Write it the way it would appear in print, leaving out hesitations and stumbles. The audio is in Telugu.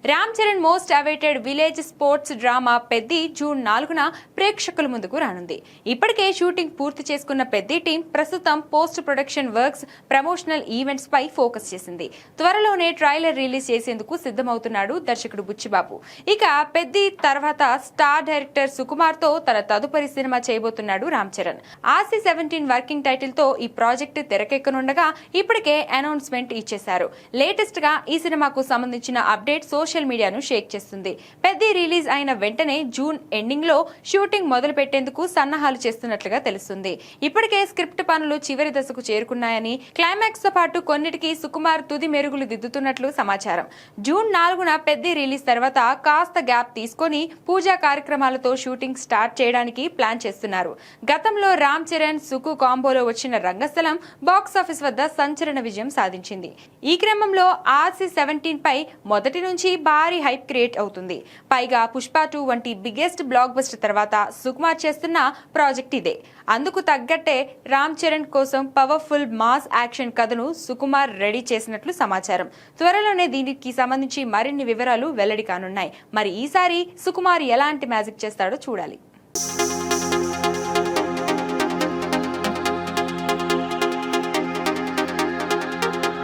Ram Charan most awaited village sports drama Peddi June 4న ప్రేక్షకుల ముందుకు రానుంది. ఇప్పటికే షూటింగ్ పూర్తి చేసుకున్న పెద్ది టీం ప్రస్తుతం post production works, promotional events పై ఫోకస్ చేసింది. త్వరలోనే ట్రైలర్ రిలీజ్ చేసేందుకు సిద్ధమవుతున్నాడు దర్శకుడు బుచ్చిబాబు. ఇక పెద్ది తర్వాత స్టార్ డైరెక్టర్ సుకుమార్ తో తన తదుపరి సినిమా చేయబోతున్నాడు Ram Charan. RC 17 working title తో ఈ ప్రాజెక్ట్ తెరకెక్కనుండగా ఇప్పటికే అనౌన్స్మెంట్ ఇచ్చేశారు. లేటెస్ట్ గా ఈ సినిమాకు సంబంధించిన అప్డేట్ సోషల్ మీడియాను షేక్ చేస్తుంది. పెద్ది రిలీజ్ అయిన వెంటనే జూన్ ఎండింగ్ లో షూటింగ్ మొదలు పెట్టేందుకు సన్నాహాలు చేస్తున్నట్లుగా తెలుస్తుంది. ఇప్పటికే స్క్రిప్ట్ పనులు చివరి దశకు చేరుకున్నాయని, క్లైమాక్స్ తో పాటు కొన్నిటికి సుకుమార్ తుది మెరుగులు దిద్దుతున్నట్లు సమాచారం. జూన్ 4న పెద్ది రిలీజ్ తర్వాత కాస్త గ్యాప్ తీసుకొని పూజా కార్యక్రమాలతో షూటింగ్ స్టార్ట్ చేయడానికి ప్లాన్ చేస్తున్నారు. గతంలో రామ్ చరణ్ సుకు కాంబోలో వచ్చిన రంగస్థలం బాక్సాఫీస్ వద్ద సంచలన విజయం సాధించింది. ఈ క్రమంలో ఆర్సీ 17 పై మొదటి నుంచి భారీ హైప్ క్రియేట్ అవుతుంది. పైగా పుష్ప 2 వంటి బిగ్గెస్ట్ బ్లాక్ బస్టర్ తర్వాత సుకుమార్ చేస్తున్న ప్రాజెక్ట్ ఇదే. అందుకు తగ్గట్టే రామ్ చరణ్ కోసం పవర్ఫుల్ మాస్ యాక్షన్ కథను సుకుమార్ రెడీ చేసినట్లు సమాచారం. త్వరలోనే దీనికి సంబంధించి మరిన్ని వివరాలు వెల్లడి కానున్నాయి. మరి ఈసారి సుకుమార్ ఎలాంటి మ్యాజిక్ చేస్తాడో చూడాలి.